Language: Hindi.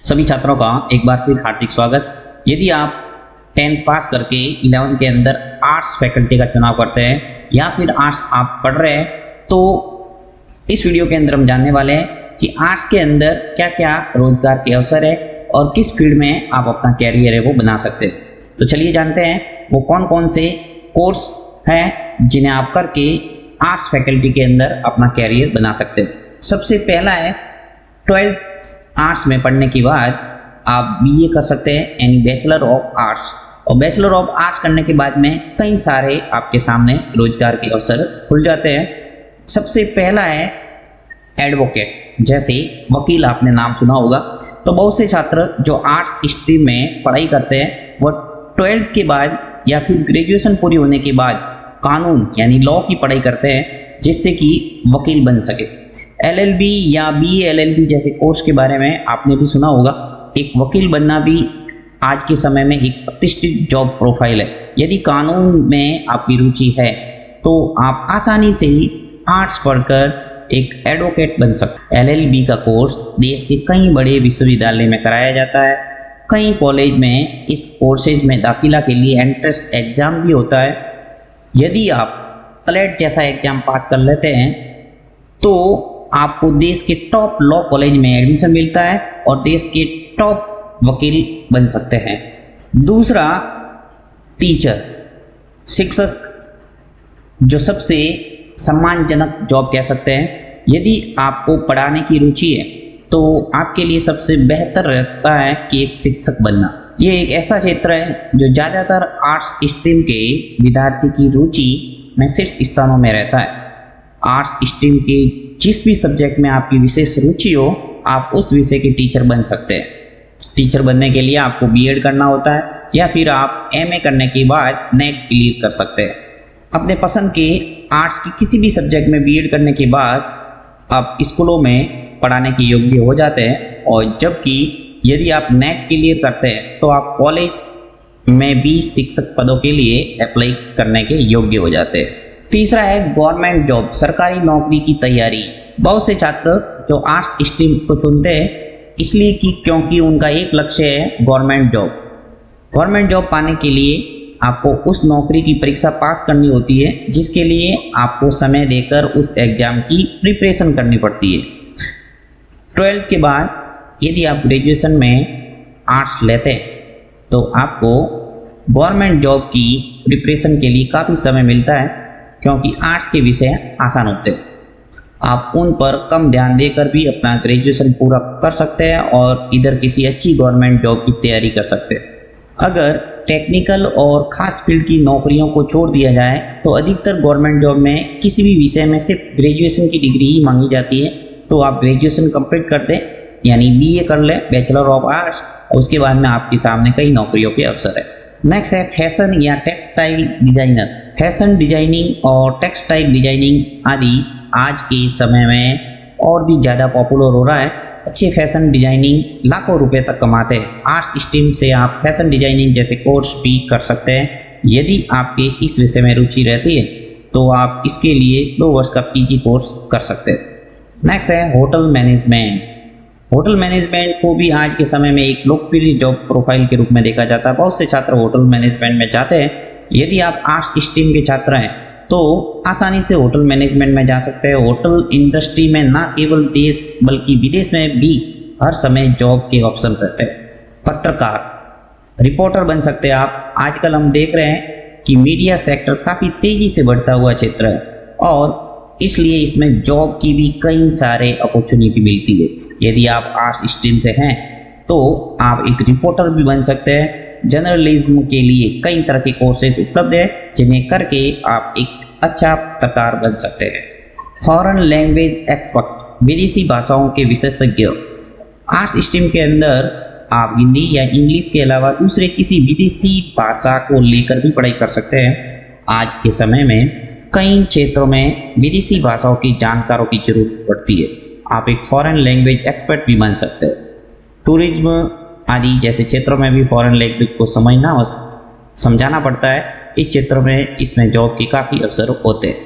सभी छात्रों का एक बार फिर हार्दिक स्वागत। यदि आप 10th पास करके 11th के अंदर आर्ट्स फैकल्टी का चुनाव करते हैं या फिर आर्ट्स आप पढ़ रहे हैं, तो इस वीडियो के अंदर हम जानने वाले हैं कि आर्ट्स के अंदर क्या क्या रोजगार के अवसर है और किस फील्ड में आप अपना कैरियर है वो बना सकते हैं। तो चलिए जानते हैं वो कौन कौन से कोर्स हैं जिन्हें आप करके आर्ट्स फैकल्टी के अंदर अपना कैरियर बना सकते हैं। सबसे पहला है 12th आर्ट्स में पढ़ने के बाद आप बीए कर सकते हैं, यानी बैचलर ऑफ आर्ट्स। और बैचलर ऑफ आर्ट्स करने के बाद में कई सारे आपके सामने रोजगार के अवसर खुल जाते हैं। सबसे पहला है एडवोकेट, जैसे वकील आपने नाम सुना होगा। तो बहुत से छात्र जो आर्ट्स स्ट्रीम में पढ़ाई करते हैं वो 12th के बाद या फिर ग्रेजुएशन पूरी होने के बाद कानून यानी लॉ की पढ़ाई करते हैं, जिससे कि वकील बन सके। LLB या BA LLB जैसे कोर्स के बारे में आपने भी सुना होगा। एक वकील बनना भी आज के समय में एक प्रतिष्ठित जॉब प्रोफाइल है। यदि कानून में आपकी रुचि है तो आप आसानी से ही आर्ट्स पढ़कर एक एडवोकेट बन सकते हैं। LLB का कोर्स देश के कई बड़े विश्वविद्यालय में कराया जाता है। कई कॉलेज में इस कोर्सेज में दाखिला के लिए एंट्रेंस एग्ज़ाम भी होता है। यदि आप क्लेट जैसा एग्ज़ाम पास कर लेते हैं तो आपको देश के टॉप लॉ कॉलेज में एडमिशन मिलता है और देश के टॉप वकील बन सकते हैं। दूसरा, टीचर, शिक्षक, जो सबसे सम्मानजनक जॉब कह सकते हैं। यदि आपको पढ़ाने की रुचि है तो आपके लिए सबसे बेहतर रहता है कि एक शिक्षक बनना। ये एक ऐसा क्षेत्र है जो ज़्यादातर आर्ट्स स्ट्रीम के विद्यार्थी की रुचि में शीर्ष स्थानों में रहता है। आर्ट्स स्ट्रीम के जिस भी सब्जेक्ट में आपकी विशेष रुचि हो, आप उस विषय के टीचर बन सकते हैं। टीचर बनने के लिए आपको BEd करना होता है या फिर आप MA करने के बाद नेट क्लियर कर सकते हैं। अपने पसंद के आर्ट्स की किसी भी सब्जेक्ट में BEd करने के बाद आप स्कूलों में पढ़ाने के योग्य हो जाते हैं, और जबकि यदि आप नेट क्लियर करते हैं तो आप कॉलेज में भी शिक्षक पदों के लिए अप्लाई करने के योग्य हो जाते हैं। तीसरा है गवर्नमेंट जॉब, सरकारी नौकरी की तैयारी। बहुत से छात्र जो आर्ट्स स्ट्रीम को चुनते हैं इसलिए कि क्योंकि उनका एक लक्ष्य है गवर्नमेंट जॉब। गवर्नमेंट जॉब पाने के लिए आपको उस नौकरी की परीक्षा पास करनी होती है, जिसके लिए आपको समय देकर उस एग्ज़ाम की प्रिपरेशन करनी पड़ती है। 12th के बाद यदि आप ग्रेजुएशन में आर्ट्स लेते हैं तो आपको गवर्नमेंट जॉब की प्रिपरेशन के लिए काफ़ी समय मिलता है, क्योंकि आर्ट्स के विषय आसान होते हैं। आप उन पर कम ध्यान देकर भी अपना ग्रेजुएशन पूरा कर सकते हैं और इधर किसी अच्छी गवर्नमेंट जॉब की तैयारी कर सकते हैं। अगर टेक्निकल और ख़ास फील्ड की नौकरियों को छोड़ दिया जाए तो अधिकतर गवर्नमेंट जॉब में किसी भी विषय में सिर्फ ग्रेजुएशन की डिग्री ही मांगी जाती है। तो आप ग्रेजुएशन कंप्लीट कर दें, यानी BA कर लें, बैचलर ऑफ आर्ट्स, और उसके बाद में आपके सामने कई नौकरियों के अवसर है। नेक्स्ट है फैशन या टेक्सटाइल डिजाइनर। फैशन डिजाइनिंग और टेक्सटाइल डिजाइनिंग आदि आज के समय में और भी ज़्यादा पॉपुलर हो रहा है। अच्छे फैशन डिजाइनिंग लाखों रुपए तक कमाते हैं। आर्ट्स स्ट्रीम से आप फैशन डिजाइनिंग जैसे कोर्स भी कर सकते हैं। यदि आपके इस विषय में रुचि रहती है तो आप इसके लिए 2 वर्ष का PG कोर्स कर सकते हैं। नेक्स्ट है होटल मैनेजमेंट। होटल मैनेजमेंट को भी आज के समय में एक लोकप्रिय जॉब प्रोफाइल के रूप में देखा जाता है। बहुत से छात्र होटल मैनेजमेंट में जाते हैं। यदि आप आर्ट्स स्ट्रीम के छात्र हैं तो आसानी से होटल मैनेजमेंट में जा सकते हैं। होटल इंडस्ट्री में ना केवल देश बल्कि विदेश में भी हर समय जॉब के ऑप्शन रहते हैं। पत्रकार, रिपोर्टर बन सकते हैं आप। आजकल हम देख रहे हैं कि मीडिया सेक्टर काफ़ी तेज़ी से बढ़ता हुआ क्षेत्र है और इसलिए इसमें जॉब की भी कई सारे अपॉर्चुनिटी मिलती है। यदि आप आर्ट्स स्ट्रीम से हैं तो आप एक रिपोर्टर भी बन सकते हैं। जर्नलिज्म के लिए कई तरह के कोर्सेज उपलब्ध हैं, जिन्हें करके आप एक अच्छा पत्रकार बन सकते हैं। फॉरेन लैंग्वेज एक्सपर्ट, विदेशी भाषाओं के विशेषज्ञ। आर्ट्स स्ट्रीम के अंदर आप हिंदी या इंग्लिश के अलावा दूसरे किसी विदेशी भाषा को लेकर भी पढ़ाई कर सकते हैं। आज के समय में कई क्षेत्रों में विदेशी भाषाओं की जानकारों की जरूरत पड़ती है। आप एक फॉरेन लैंग्वेज एक्सपर्ट भी बन सकते हैं। टूरिज्म आदि जैसे क्षेत्रों में भी फॉरेन लैंग्वेज को समझना और समझाना पड़ता है। इस क्षेत्रों में इसमें जॉब के काफ़ी अवसर होते हैं।